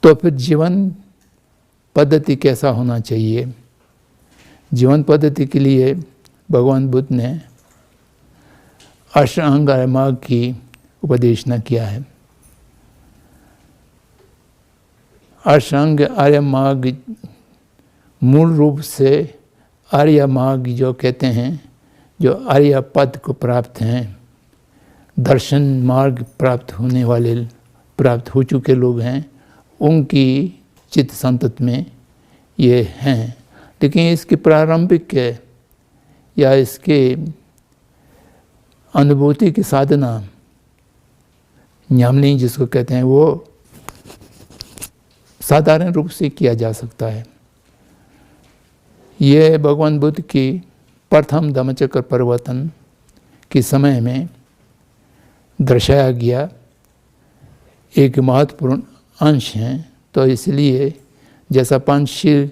तो फिर जीवन पद्धति कैसा होना चाहिए? जीवन पद्धति के लिए भगवान बुद्ध ने अष्टांग मार्ग की उपदेशना किया है। अष्टांग आर्य मार्ग मूल रूप से आर्य मार्ग जो कहते हैं, जो आर्य पद को प्राप्त हैं, दर्शन मार्ग प्राप्त होने वाले, प्राप्त हो चुके लोग हैं, उनकी चित्त संतत में ये हैं। लेकिन इसकी प्रारंभिक या इसके अनुभूति की साधना न्यामलिंग जिसको कहते हैं, वो साधारण रूप से किया जा सकता है। ये भगवान बुद्ध की प्रथम धम्मचक्र परिवर्तन के समय में दर्शाया गया एक महत्वपूर्ण अंश है। तो इसलिए जैसा पंचशील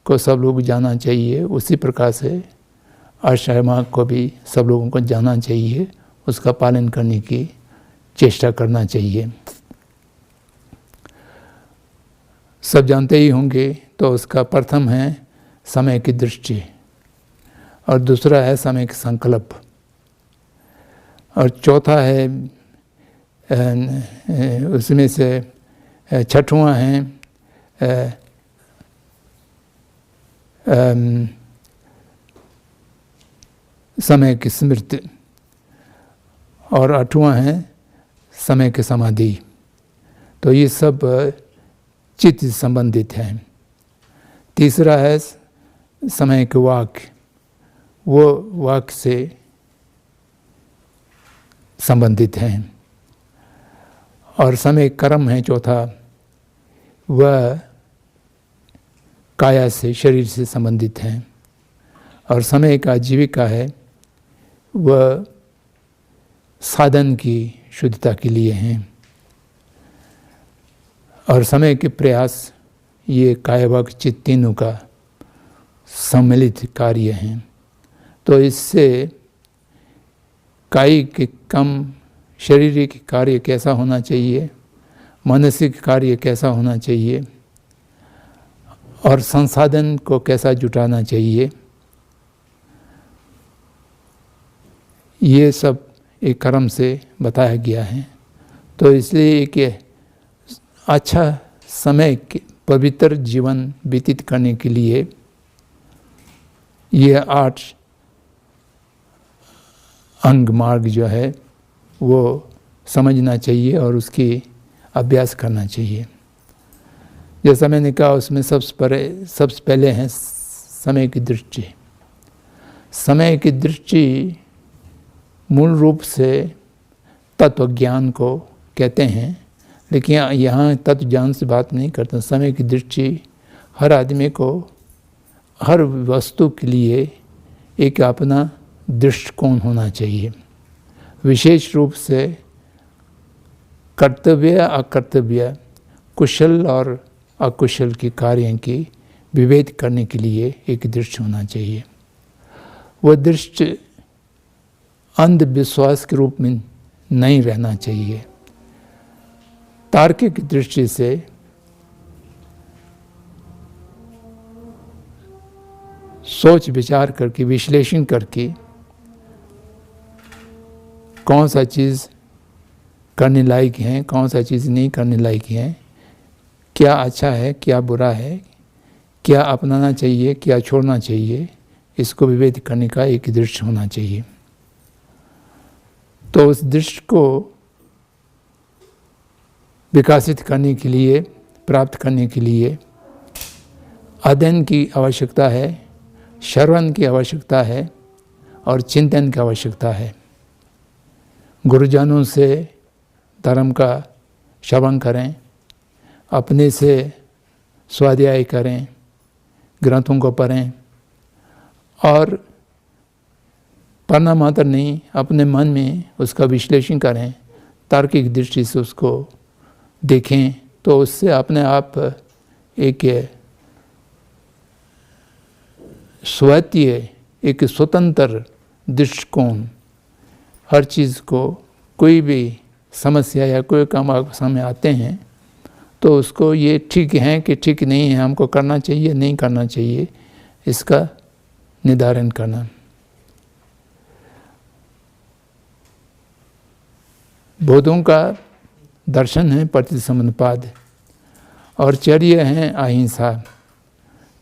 को सब लोग जाना चाहिए, उसी प्रकार से अष्टांग मार्ग को भी सब लोगों को जाना चाहिए, उसका पालन करने की चेष्टा करना चाहिए। सब जानते ही होंगे, तो उसका प्रथम है समय की दृष्टि और दूसरा है समय के संकल्प और चौथा है उसमें से छठवां है समय की स्मृति और आठवां है समय के समाधि। तो ये सब चित्त से संबंधित हैं। तीसरा है समय के वाक्य, वो वाक्य से संबंधित हैं। और समय कर्म है चौथा, वह काया से, शरीर से संबंधित हैं। और समय का जीविका है, वह साधन की शुद्धता के लिए हैं। और समय के प्रयास, ये काया वाक् चित्त तीनों का सम्मिलित कार्य हैं। तो इससे कायिक कम शारीरिक कार्य कैसा होना चाहिए, मानसिक कार्य कैसा होना चाहिए और संसाधन को कैसा जुटाना चाहिए, ये सब एक कर्म से बताया गया है। तो इसलिए एक अच्छा समय पवित्र जीवन व्यतीत करने के लिए ये 8 अंग मार्ग जो है वो समझना चाहिए और उसकी अभ्यास करना चाहिए। जैसा मैंने कहा, उसमें सबसे पहले है समय की दृष्टि। समय की दृष्टि मूल रूप से तत्व ज्ञान को कहते हैं, लेकिन यहाँ तत्व ज्ञान से बात नहीं करते। समय की दृष्टि हर आदमी को हर वस्तु के लिए एक अपना दृष्टिकोण होना चाहिए। विशेष रूप से कर्तव्य अकर्तव्य, कुशल और अकुशल के कार्यों की विभेद करने के लिए एक दृष्टि होना चाहिए। वह दृष्टि अंधविश्वास के रूप में नहीं रहना चाहिए। तार्किक दृष्टि से सोच विचार करके, विश्लेषण करके कौन सा चीज़ करने लायक है, कौन सा चीज़ नहीं करने लायक है, क्या अच्छा है, क्या बुरा है, क्या अपनाना चाहिए, क्या छोड़ना चाहिए, इसको विवेक करने का एक दृष्टि होना चाहिए। तो उस दृष्टि को विकसित करने के लिए, प्राप्त करने के लिए अध्ययन की आवश्यकता है, श्रवण की आवश्यकता है और चिंतन की आवश्यकता है। गुरुजनों से धर्म का श्रवण करें, अपने से स्वाध्याय करें, ग्रंथों को पढ़ें और पढ़ना मात्र नहीं, अपने मन में उसका विश्लेषण करें, तार्किक दृष्टि से उसको देखें। तो उससे अपने आप एक स्वकीय, एक स्वतंत्र दृष्टिकोण, हर चीज़ को, कोई भी समस्या या कोई काम आपके सामने आते हैं तो उसको ये ठीक है कि ठीक नहीं है, हमको करना चाहिए नहीं करना चाहिए, इसका निर्धारण करना। बौद्धों का दर्शन है प्रतिसंपन्नपाद और चर्य है अहिंसा।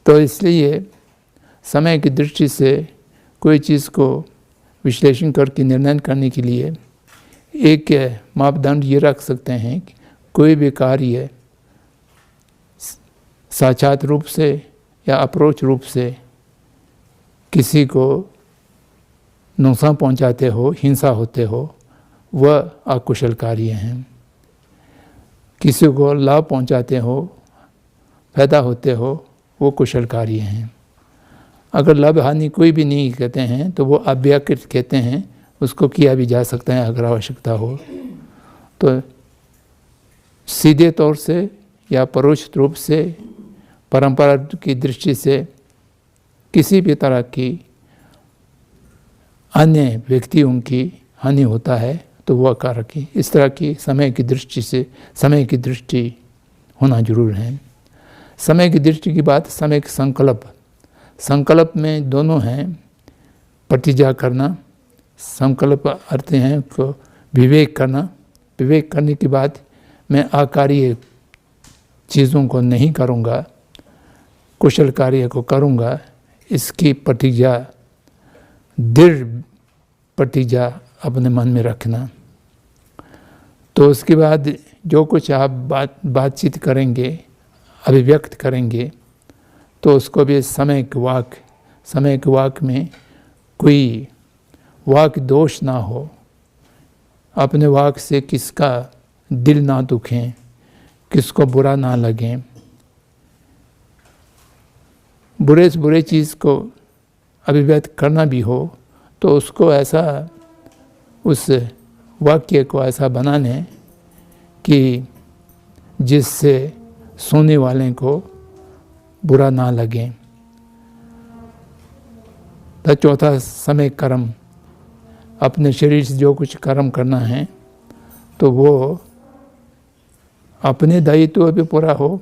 तो इसलिए समय की दृष्टि से कोई चीज़ को विश्लेषण करके निर्णय करने के लिए एक मापदंड ये रख सकते हैं कि कोई भी कार्य साक्षात रूप से या अप्रोच रूप से किसी को नुकसान पहुंचाते हो, हिंसा होते हो, वह अकुशल कार्य हैं। किसी को लाभ पहुंचाते हो, फायदा होते हो, वो कुशल कार्य हैं। अगर लाभ हानि कोई भी नहीं कहते हैं तो वो अव्याकृत कहते हैं, उसको किया भी जा सकता है अगर आवश्यकता हो। तो सीधे तौर से या परोक्ष रूप से परंपरा की दृष्टि से किसी भी तरह की अन्य व्यक्तियों की हानि होता है तो वह कारक ही। इस तरह की समय की दृष्टि से समय की दृष्टि होना जरूर है। समय की दृष्टि की बात, समय के संकल्प में दोनों हैं। प्रतिज्ञा करना, संकल्प अर्थ हैं को विवेक करना। विवेक करने के बाद मैं अकार्य चीज़ों को नहीं करूँगा, कुशल कार्य को करूँगा, इसकी प्रतिज्ञा, दृढ़ प्रतिज्ञा अपने मन में रखना। तो उसके बाद जो कुछ आप बातचीत करेंगे, अभिव्यक्त करेंगे, तो उसको भी समय के वाक में कोई वाक दोष ना हो, अपने वाक से किसका दिल ना दुखें, किसको बुरा ना लगे। बुरे से बुरे चीज़ को अभिव्यक्त करना भी हो तो उसको ऐसा, उस वाक्य को ऐसा बना लें कि जिससे सुनने वाले को बुरा ना लगे। तो चौथा, समय कर्म। अपने शरीर से जो कुछ कर्म करना है तो वो अपने दायित्व भी पूरा हो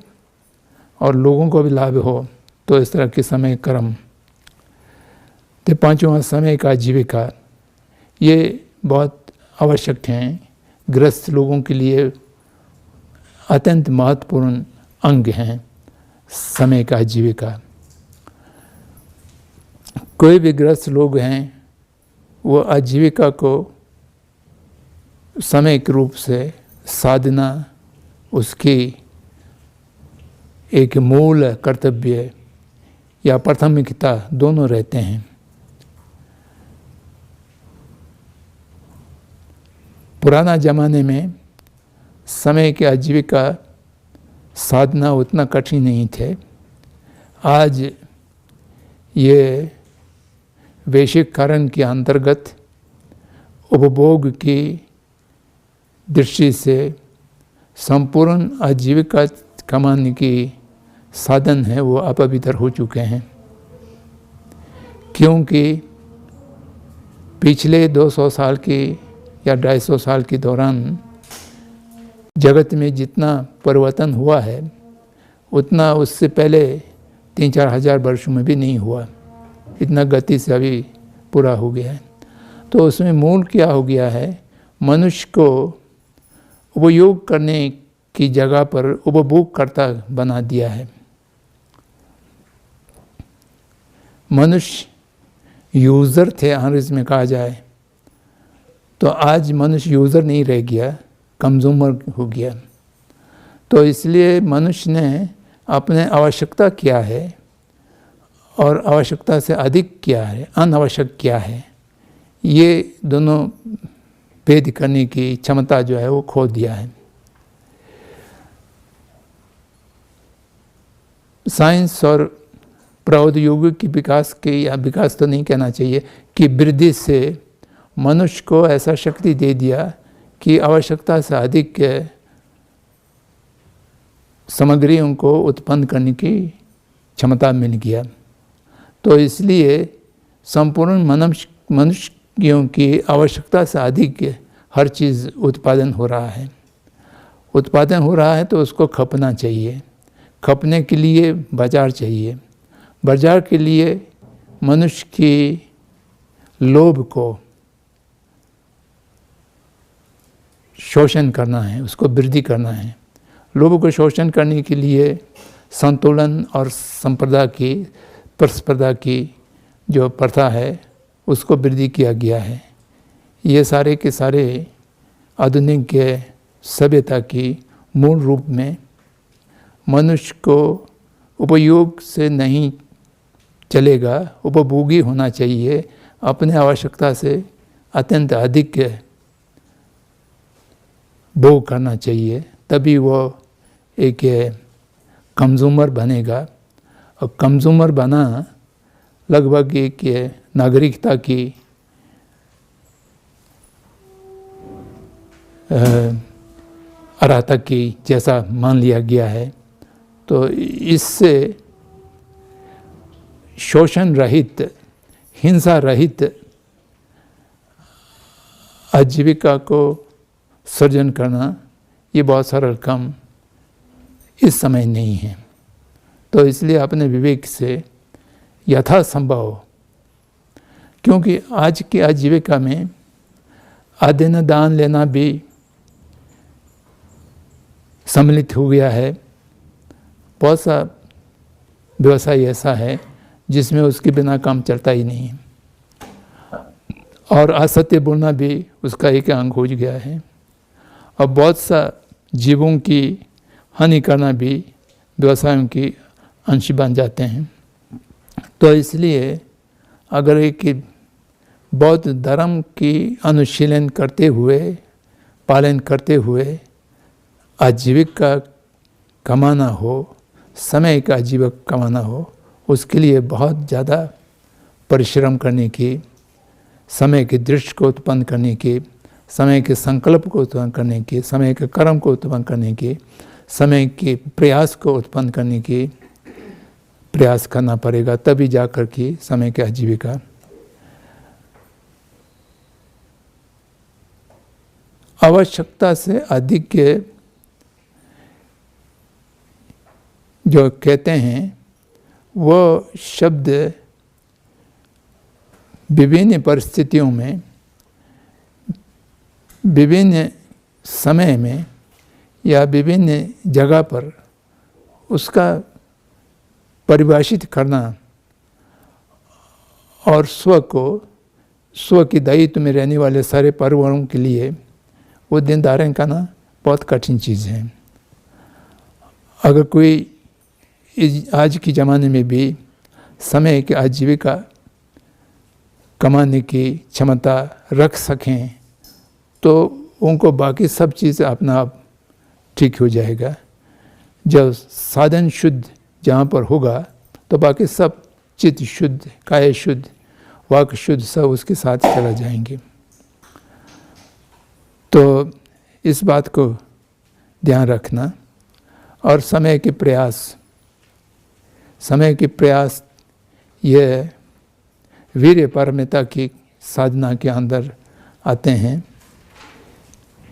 और लोगों को भी लाभ हो, तो इस तरह के समय कर्म। तो पांचवा, समय का जीविका। ये बहुत आवश्यक हैं, गृहस्थ लोगों के लिए अत्यंत महत्वपूर्ण अंग हैं समय का जीविका। कोई भी गृहस्थ लोग हैं वो आजीविका को समय के रूप से साधना उसकी एक मूल कर्तव्य या प्राथमिकता दोनों रहते हैं। पुराना ज़माने में समय के आजीविका साधना उतना कठिन नहीं थे। आज ये वैश्वीकरण के अंतर्गत उपभोग की दृष्टि से संपूर्ण आजीविका कमाने की साधन है वो अपवित्र हो चुके हैं, क्योंकि पिछले 200 साल की या 250 साल के दौरान जगत में जितना परिवर्तन हुआ है उतना उससे पहले 3-4 हज़ार वर्षों में भी नहीं हुआ। इतना गति से अभी पूरा हो गया है। तो उसमें मूल क्या हो गया है, मनुष्य को उपयोग करने की जगह पर उपभोगकर्ता बना दिया है। मनुष्य यूज़र थे अंग्रेजी में कहा जाए, तो आज मनुष्य यूज़र नहीं रह गया, कंज्यूमर हो गया। तो इसलिए मनुष्य ने अपने आवश्यकता क्या है और आवश्यकता से अधिक क्या है, अनावश्यक क्या है, ये दोनों भेद करने की क्षमता जो है वो खो दिया है। साइंस और प्रौद्योगिकी विकास के, या विकास तो नहीं कहना चाहिए, कि वृद्धि से मनुष्य को ऐसा शक्ति दे दिया कि आवश्यकता से अधिक सामग्रियों को उत्पन्न करने की क्षमता मिल गया। तो इसलिए संपूर्ण मनुष्यों की आवश्यकता से अधिक हर चीज़ उत्पादन हो रहा है। उत्पादन हो रहा है तो उसको खपना चाहिए, खपने के लिए बाजार चाहिए, बाजार के लिए मनुष्य की लोभ को शोषण करना है, उसको वृद्धि करना है। लोभ को शोषण करने के लिए संतुलन और संप्रदा की प्रतिस्पर्धा की जो प्रथा है उसको वृद्धि किया गया है। ये सारे के सारे आधुनिक सभ्यता की मूल रूप में मनुष्य को उपयोग से नहीं चलेगा, उपभोगी होना चाहिए, अपने आवश्यकता से अत्यंत अधिक भोग करना चाहिए, तभी वो एक कंज्यूमर बनेगा। और कंज्यूमर बना लगभग एक नागरिकता की अर्हता की जैसा मान लिया गया है। तो इससे शोषण रहित, हिंसा रहित आजीविका को सृजन करना ये बहुत सरल काम इस समय नहीं है। तो इसलिए अपने विवेक से यथासंभव, क्योंकि आज की आजीविका में आदेन दान लेना भी सम्मिलित हो गया है। बहुत सा व्यवसाय ऐसा है जिसमें उसके बिना काम चलता ही नहीं है, और असत्य बोलना भी उसका एक अंग हो गया है, और बहुत सा जीवों की हानि करना भी व्यवसायों की अंश बन जाते हैं। तो इसलिए अगर एक बौद्ध धर्म की अनुशीलन करते हुए, पालन करते हुए आजीविका कमाना हो, समय का आजीविका कमाना हो, उसके लिए बहुत ज़्यादा परिश्रम करने की, समय की दृष्टि को उत्पन्न करने की, समय के संकल्प को उत्पन्न करने की, समय के कर्म को उत्पन्न करने की, समय के प्रयास को उत्पन्न करने की प्रयास करना पड़ेगा, तभी जाकर के समय की आजीविका। आवश्यकता से अधिक के जो कहते हैं वो शब्द विभिन्न परिस्थितियों में, विभिन्न समय में या विभिन्न जगह पर उसका परिभाषित करना और स्व की दायित्व में रहने वाले सारे परिवारों के लिए वो दिन धारण करना बहुत कठिन चीज़ है। अगर कोई आज के ज़माने में भी समय की आजीविका कमाने की क्षमता रख सकें तो उनको बाकी सब चीज़ अपना आप ठीक हो जाएगा। जब साधन शुद्ध जहाँ पर होगा तो बाकी सब चित्त शुद्ध, काया शुद्ध, वाक शुद्ध सब उसके साथ चला जाएंगे। तो इस बात को ध्यान रखना। और समय के प्रयास ये वीर्य पारमिता की साधना के अंदर आते हैं।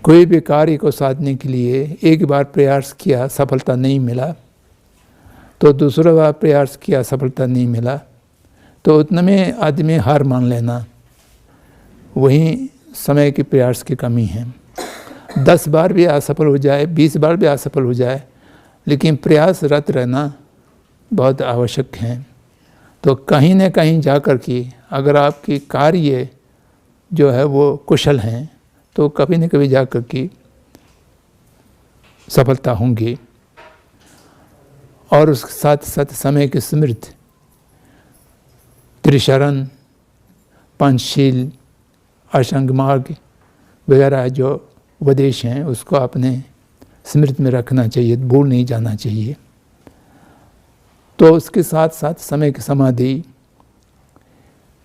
कोई भी कार्य को साधने के लिए एक बार प्रयास किया, सफलता नहीं मिला, तो दूसरा बार प्रयास किया, सफलता नहीं मिला, तो उतने में आदमी हार मान लेना, वही समय के प्रयास की कमी है। 10 बार भी असफल हो जाए, 20 बार भी असफल हो जाए, लेकिन प्रयासरत रहना बहुत आवश्यक है। तो कहीं न कहीं जाकर के अगर आपकी कार्य जो है वो कुशल हैं तो कभी न कभी जाकर के सफलता होंगी। और उसके साथ साथ समय के स्मृति, त्रिशरण, पंचशील, अष्टांग मार्ग वगैरह जो उपदेश हैं उसको अपने स्मृति में रखना चाहिए, भूल नहीं जाना चाहिए। तो उसके साथ साथ समय की समाधि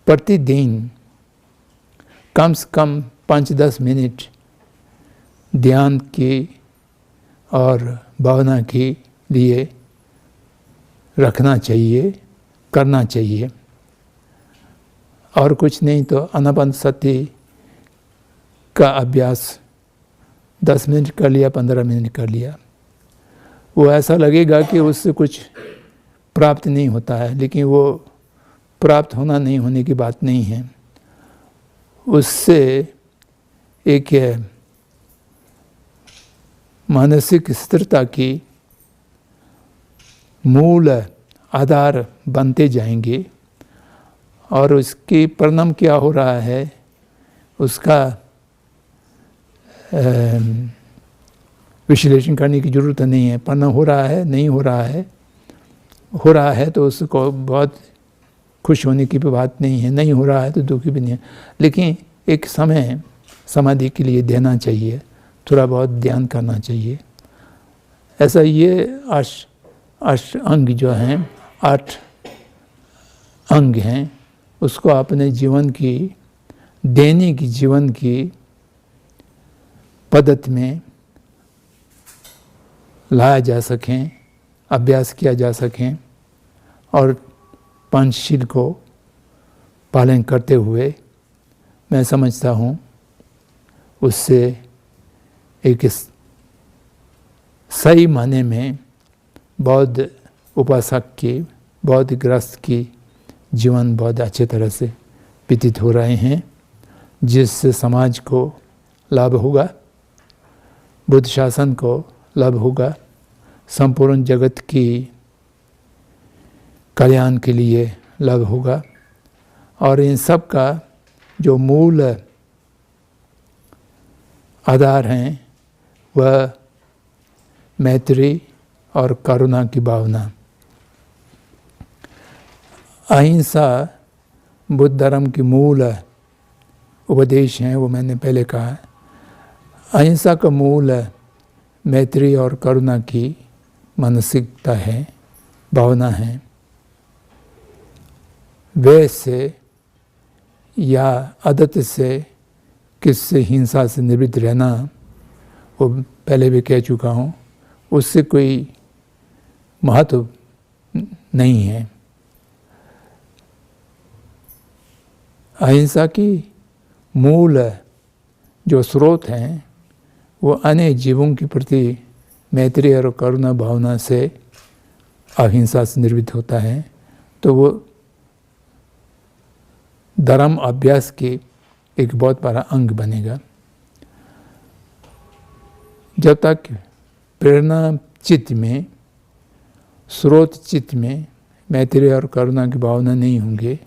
प्रतिदिन कम से कम 5-10 मिनट ध्यान की और भावना के लिए रखना चाहिए, करना चाहिए। और कुछ नहीं तो आनापानसति का अभ्यास 10 मिनट कर लिया, 15 मिनट कर लिया, वो ऐसा लगेगा कि उससे कुछ प्राप्त नहीं होता है, लेकिन वो प्राप्त होना नहीं होने की बात नहीं है। उससे एक मानसिक स्थिरता की मूल आधार बनते जाएंगे, और उसके परिणाम क्या हो रहा है उसका विश्लेषण करने की ज़रूरत नहीं है। परिणाम हो रहा है, नहीं हो रहा है तो उसको बहुत खुश होने की भी बात नहीं है, नहीं हो रहा है तो दुखी भी नहीं है, लेकिन एक समय समाधि के लिए देना चाहिए, थोड़ा बहुत ध्यान करना चाहिए। ऐसा ये अष्ट अंग जो हैं, 8 अंग हैं, उसको अपने जीवन की दैनिक जीवन की पद्धति में लाया जा सकें, अभ्यास किया जा सकें, और पंचशील को पालन करते हुए मैं समझता हूँ उससे एक सही माने में बौद्ध उपासक की, बौद्ध गृहस्थ की जीवन बहुत अच्छे तरह से व्यतीत हो रहे हैं, जिससे समाज को लाभ होगा, बुद्ध शासन को लाभ होगा, संपूर्ण जगत की कल्याण के लिए लाभ होगा। और इन सब का जो मूल आधार हैं वह मैत्री और करुणा की भावना। अहिंसा बुद्ध धर्म की मूल उपदेश हैं, वो मैंने पहले कहा। अहिंसा का मूल मैत्री और करुणा की मानसिकता है, भावना है। वैसे या आदत से किससे हिंसा से निवृत्त रहना, वो पहले भी कह चुका हूँ, उससे कोई महत्व नहीं है। अहिंसा की मूल जो स्रोत हैं वो अन्य जीवों के प्रति मैत्री और करुणा भावना से अहिंसा से निर्मित होता है, तो वो धर्म अभ्यास के एक बहुत बड़ा अंग बनेगा। जब तक प्रेरणा चित्त में, स्रोत चित्त में मैत्री और करुणा की भावना नहीं होंगे,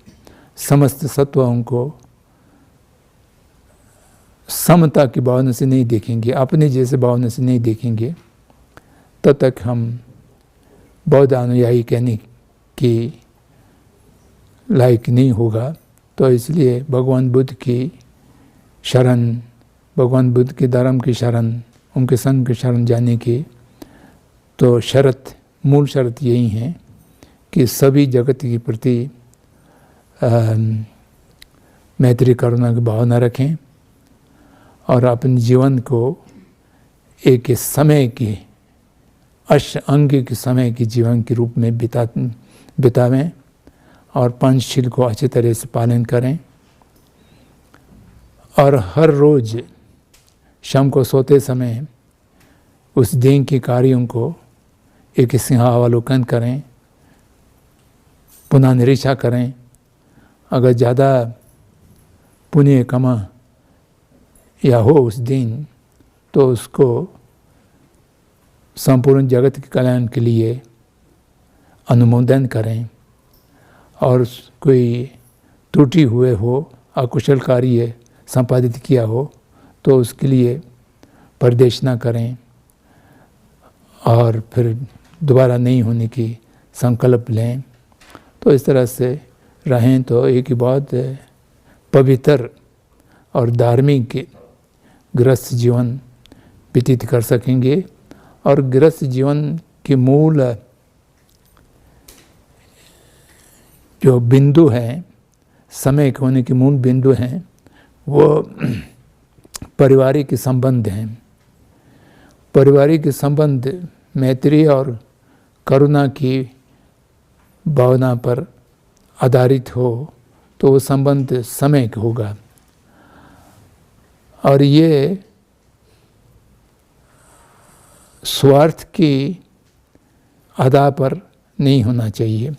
समस्त सत्वों को समता की भावना से नहीं देखेंगे, अपने जैसे भावना से नहीं देखेंगे, तब तक हम बौद्ध अनुयायी कहने की लायक नहीं होगा। तो इसलिए भगवान बुद्ध की शरण, भगवान बुद्ध के धर्म की शरण, उनके संग की शरण जाने की तो शर्त, मूल शर्त यही है कि सभी जगत के प्रति मैत्री करुणा की भावना रखें और अपने जीवन को एक समय की अंग के समय के जीवन के रूप में बितावें और पंचशील को अच्छी तरह से पालन करें। और हर रोज़ शाम को सोते समय उस दिन के कार्यों को एक सिंहावलोकन करें, पुनः निरीक्षा करें। अगर ज़्यादा पुण्य कमा या हो उस दिन, तो उसको संपूर्ण जगत के कल्याण के लिए अनुमोदन करें। और कोई त्रुटि हुए हो, अकुशल कार्य संपादित किया हो, तो उसके लिए प्रदेशना करें और फिर दोबारा नहीं होने की संकल्प लें। तो इस तरह से रहें तो एक बहुत पवित्र और धार्मिक गृहस्थ जीवन व्यतीत कर सकेंगे। और गृहस्थ जीवन के मूल जो बिंदु हैं, समय होने के मूल बिंदु हैं, वो पारिवारिक संबंध हैं। पारिवारिक संबंध मैत्री और करुणा की भावना पर आधारित हो तो वो संबंध समय होगा। और ये स्वार्थ के आधार पर नहीं होना चाहिए।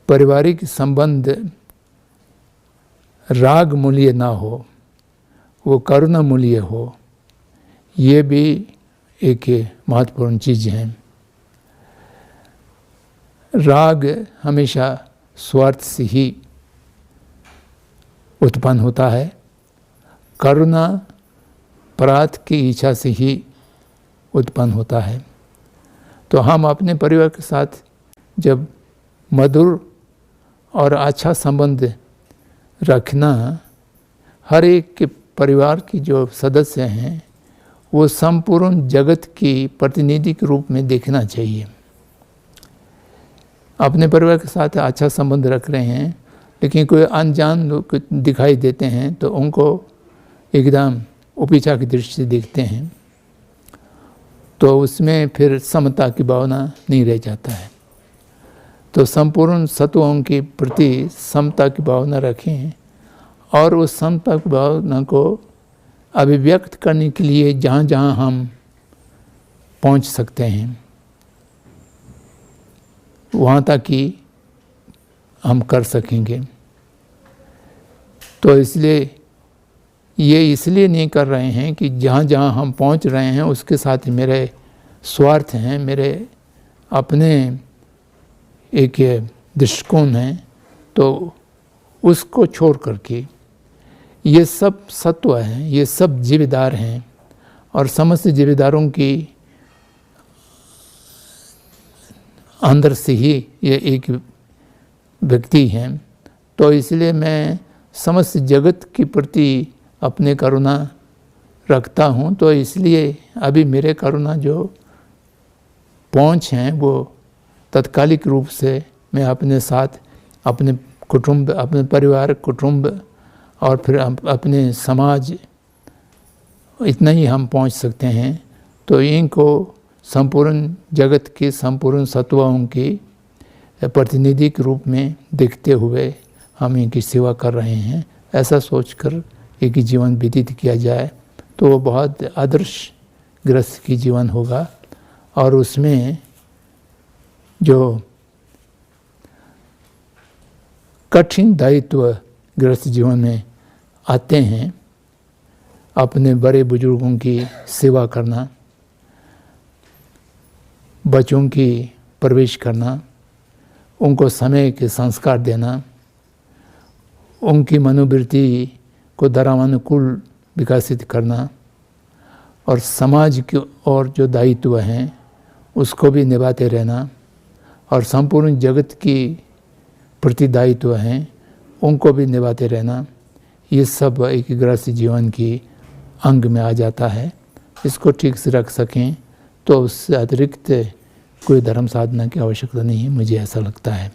पारिवारिक संबंध राग मूल्य ना हो, वो करुणा मूल्य हो, ये भी एक महत्वपूर्ण चीज़ है। राग हमेशा स्वार्थ से ही उत्पन्न होता है, करुणा परार्थ की इच्छा से ही उत्पन्न होता है। तो हम अपने परिवार के साथ जब मधुर और अच्छा संबंध रखना, हर एक के परिवार की जो सदस्य हैं वो संपूर्ण जगत की प्रतिनिधि के रूप में देखना चाहिए। अपने परिवार के साथ अच्छा संबंध रख रहे हैं, लेकिन कोई अनजान लोग दिखाई देते हैं तो उनको एकदम उपेक्षा की दृष्टि से देखते हैं, तो उसमें फिर समता की भावना नहीं रह जाता है। तो संपूर्ण सत्वों के प्रति समता की भावना रखें और उस समता की भावना को अभिव्यक्त करने के लिए जहाँ जहाँ हम पहुँच सकते हैं वहाँ तक कि हम कर सकेंगे। तो इसलिए ये इसलिए नहीं कर रहे हैं कि जहाँ जहाँ हम पहुँच रहे हैं उसके साथ मेरे स्वार्थ हैं, मेरे अपने एक दृष्टिकोण हैं, तो उसको छोड़ करके ये सब सत्व हैं, ये सब जिम्मेदार हैं और समस्त जिम्मेदारों की अंदर से ही ये एक व्यक्ति हैं। तो इसलिए मैं समस्त जगत के प्रति अपने करुणा रखता हूँ। तो इसलिए अभी मेरे करुणा जो पहुँच हैं वो तत्कालिक रूप से मैं अपने साथ, अपने कुटुंब, अपने परिवार, कुटुंब और फिर अपने समाज, इतना ही हम पहुँच सकते हैं। तो इनको संपूर्ण जगत के संपूर्ण सत्वों के प्रतिनिधि के रूप में देखते हुए हम इनकी सेवा कर रहे हैं। ऐसा सोचकर एक जीवन व्यतीत किया जाए तो वो बहुत आदर्श ग्रस्त की जीवन होगा और उसमें जो कठिन दायित्व ग्रस्त जीवन में आते हैं, अपने बड़े बुजुर्गों की सेवा करना, बच्चों की परवरिश करना, उनको समय के संस्कार देना, उनकी मनोवृत्ति को धर्मानुकूल विकसित करना और समाज की और जो दायित्व हैं उसको भी निभाते रहना और संपूर्ण जगत की प्रति दायित्व हैं उनको भी निभाते रहना, ये सब एक गृहस्थ जीवन की अंग में आ जाता है। इसको ठीक से रख सकें तो उससे अतिरिक्त कोई धर्म साधना की आवश्यकता नहीं है, मुझे ऐसा लगता है।